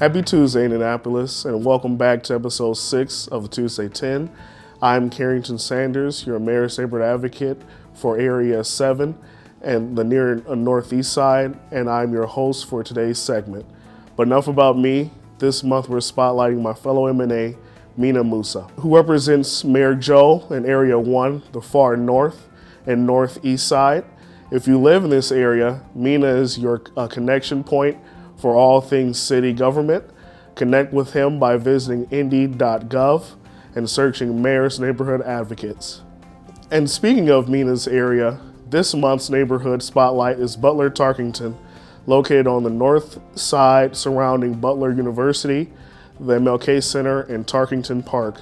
Happy Tuesday, Indianapolis, and welcome back to episode 6 of Tuesday 10. I'm Carrington Sanders, your mayor's neighborhood advocate for Area 7 and the near northeast side, and I'm your host for today's segment. But enough about me. This month we're spotlighting my fellow M&A, Mina Musa, who represents Mayor Joe in Area 1, the far north and northeast side. If you live in this area, Mina is your connection point for all things city government. Connect with him by visiting indy.gov and searching Mayor's Neighborhood Advocates. And speaking of Mina's area, this month's neighborhood spotlight is Butler Tarkington, located on the north side surrounding Butler University, the MLK Center, and Tarkington Park.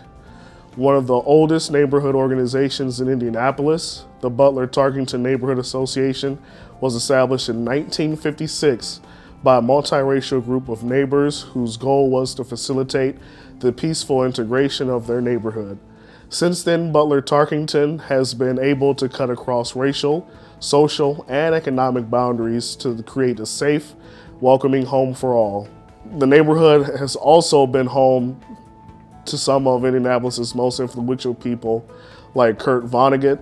One of the oldest neighborhood organizations in Indianapolis, the Butler Tarkington Neighborhood Association was established in 1956 by a multiracial group of neighbors whose goal was to facilitate the peaceful integration of their neighborhood. Since then, Butler Tarkington has been able to cut across racial, social, and economic boundaries to create a safe, welcoming home for all. The neighborhood has also been home to some of Indianapolis' most influential people like Kurt Vonnegut,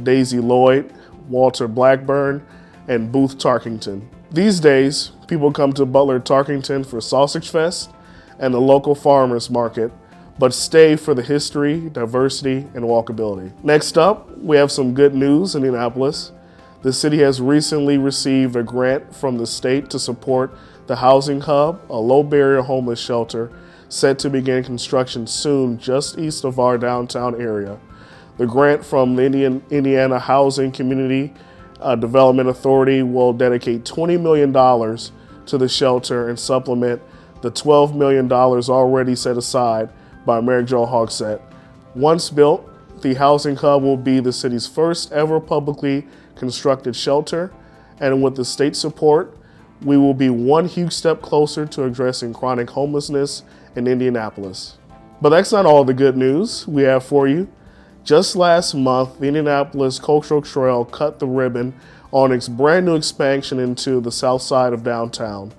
Daisy Lloyd, Walter Blackburn, and Booth Tarkington. These days, people come to Butler Tarkington for Sausage Fest and the local farmers market, but stay for the history, diversity, and walkability. Next up, we have some good news in Indianapolis. The city has recently received a grant from the state to support the Housing Hub, a low-barrier homeless shelter set to begin construction soon just east of our downtown area. The grant from the Indiana Housing Community Development Authority will dedicate $20 million to the shelter and supplement the $12 million already set aside by Mayor Joe Hogsett. Once built, the Housing Hub will be the city's first ever publicly constructed shelter, and with the state support, we will be one huge step closer to addressing chronic homelessness in Indianapolis. But that's not all the good news we have for you. Just last month, the Indianapolis Cultural Trail cut the ribbon on its brand new expansion into the south side of downtown.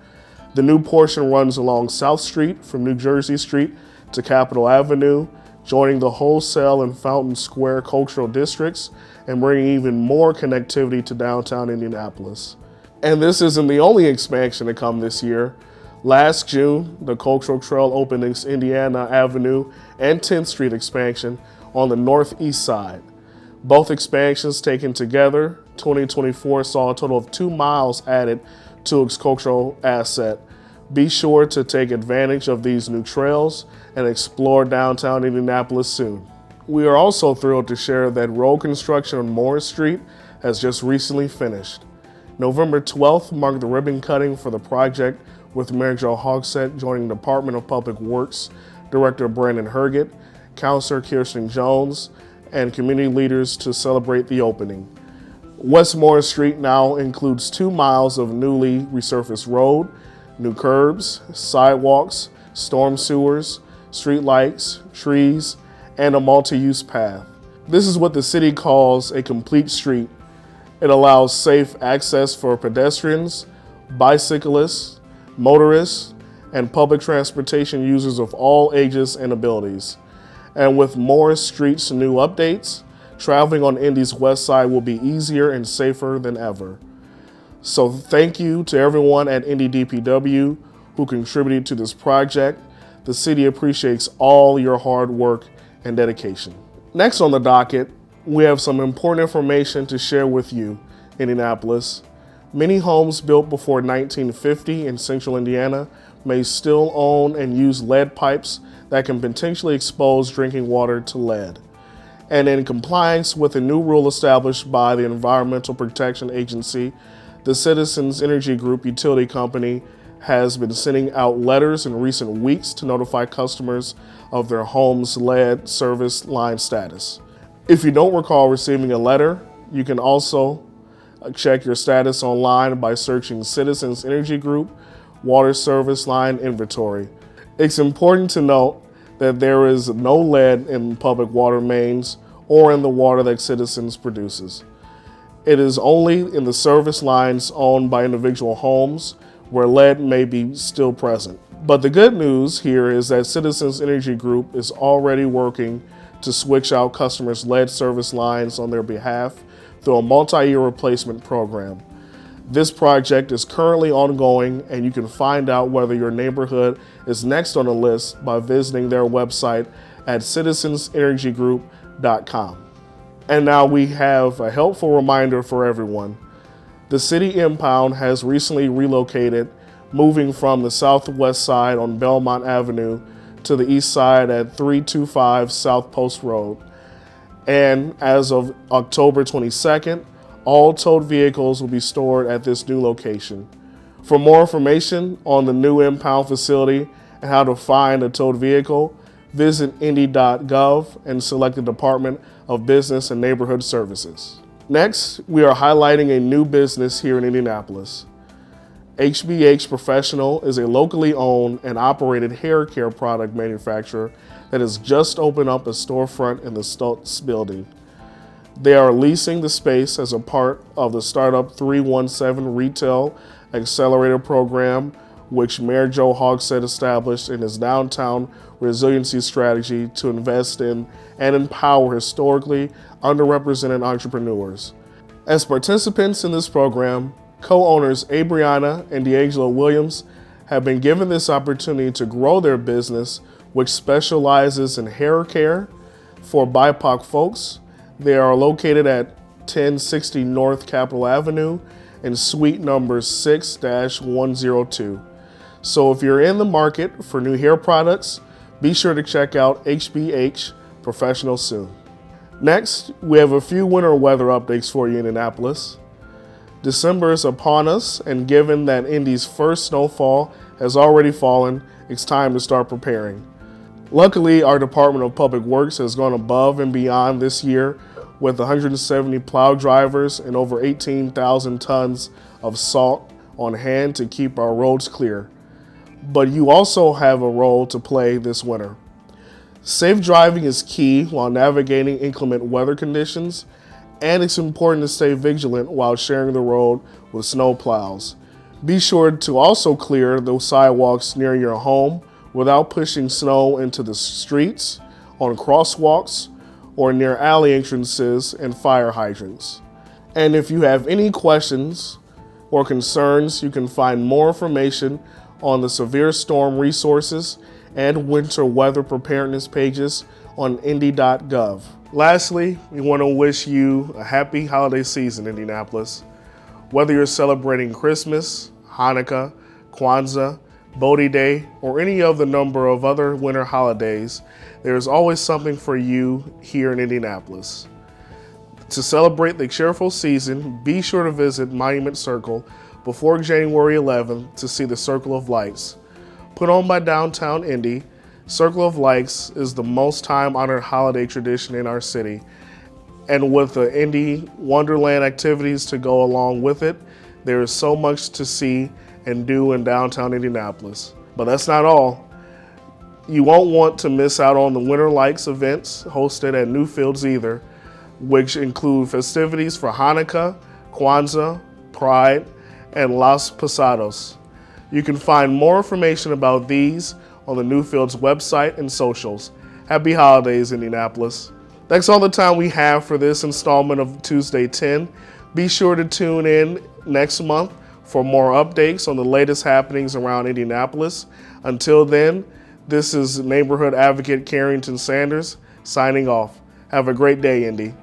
The new portion runs along South Street from New Jersey Street to Capitol Avenue, joining the Wholesale and Fountain Square cultural districts and bringing even more connectivity to downtown Indianapolis. And this isn't the only expansion to come this year. Last June, the Cultural Trail opened its Indiana Avenue and 10th Street expansion on the northeast side. Both expansions taken together, 2024 saw a total of 2 miles added to its cultural asset. Be sure to take advantage of these new trails and explore downtown Indianapolis soon. We are also thrilled to share that road construction on Morris Street has just recently finished. November 12th marked the ribbon cutting for the project, with Mayor Joe Hogsett joining Department of Public Works Director Brandon Herget, Councilor Kirsten Jones, and community leaders to celebrate the opening. West Morris Street now includes 2 miles of newly resurfaced road, new curbs, sidewalks, storm sewers, street lights, trees, and a multi-use path. This is what the city calls a complete street. It allows safe access for pedestrians, bicyclists, motorists, and public transportation users of all ages and abilities. And with Morris Street's new updates, traveling on Indy's west side will be easier and safer than ever. So thank you to everyone at Indy DPW who contributed to this project. The city appreciates all your hard work and dedication. Next on the docket, we have some important information to share with you, Indianapolis. Many homes built before 1950 in central Indiana may still own and use lead pipes that can potentially expose drinking water to lead. And in compliance with a new rule established by the Environmental Protection Agency, the Citizens Energy Group utility company has been sending out letters in recent weeks to notify customers of their home's lead service line status. If you don't recall receiving a letter, you can also check your status online by searching Citizens Energy Group Water Service Line Inventory. It's important to note that there is no lead in public water mains or in the water that Citizens produces. It is only in the service lines owned by individual homes where lead may be still present. But the good news here is that Citizens Energy Group is already working to switch out customers' lead service lines on their behalf through a multi-year replacement program. This project is currently ongoing, and you can find out whether your neighborhood is next on the list by visiting their website at citizensenergygroup.com. And now we have a helpful reminder for everyone. The City Impound has recently relocated, moving from the southwest side on Belmont Avenue to the east side at 325 South Post Road. And as of October 22nd, all towed vehicles will be stored at this new location. For more information on the new impound facility and how to find a towed vehicle, visit indy.gov and select the Department of Business and Neighborhood Services. Next, we are highlighting a new business here in Indianapolis. HBH Professional is a locally owned and operated hair care product manufacturer that has just opened up a storefront in the Stutz building. They are leasing the space as a part of the Startup 317 Retail Accelerator Program, which Mayor Joe Hogsett established in his downtown resiliency strategy to invest in and empower historically underrepresented entrepreneurs. As participants in this program, co-owners Abriana and D'Angelo Williams have been given this opportunity to grow their business, which specializes in hair care for BIPOC folks. They are located at 1060 North Capitol Avenue in suite number 6-102. So if you're in the market for new hair products, be sure to check out HBH Professional soon. Next, we have a few winter weather updates for you in Indianapolis. December is upon us, and given that Indy's first snowfall has already fallen, it's time to start preparing. Luckily, our Department of Public Works has gone above and beyond this year with 170 plow drivers and over 18,000 tons of salt on hand to keep our roads clear. But you also have a role to play this winter. Safe driving is key while navigating inclement weather conditions, and it's important to stay vigilant while sharing the road with snow plows. Be sure to also clear the sidewalks near your home without pushing snow into the streets, on crosswalks, or near alley entrances and fire hydrants. And if you have any questions or concerns, you can find more information on the severe storm resources and winter weather preparedness pages on indy.gov. Lastly, we want to wish you a happy holiday season, Indianapolis. Whether you're celebrating Christmas, Hanukkah, Kwanzaa, Bodhi Day, or any of the number of other winter holidays, there is always something for you here in Indianapolis. To celebrate the cheerful season, be sure to visit Monument Circle before January 11th to see the Circle of Lights. Put on by Downtown Indy, Circle of Lights is the most time-honored holiday tradition in our city, and with the Indy Wonderland activities to go along with it, there is so much to see and do in downtown Indianapolis. But that's not all. You won't want to miss out on the Winter Lights events hosted at Newfields either, which include festivities for Hanukkah, Kwanzaa, Pride, and Los Posados. You can find more information about these on the Newfields website and socials. Happy holidays, Indianapolis. That's all the time we have for this installment of Tuesday 10. Be sure to tune in next month for more updates on the latest happenings around Indianapolis. Until then, this is Neighborhood Advocate Carrington Sanders signing off. Have a great day, Indy.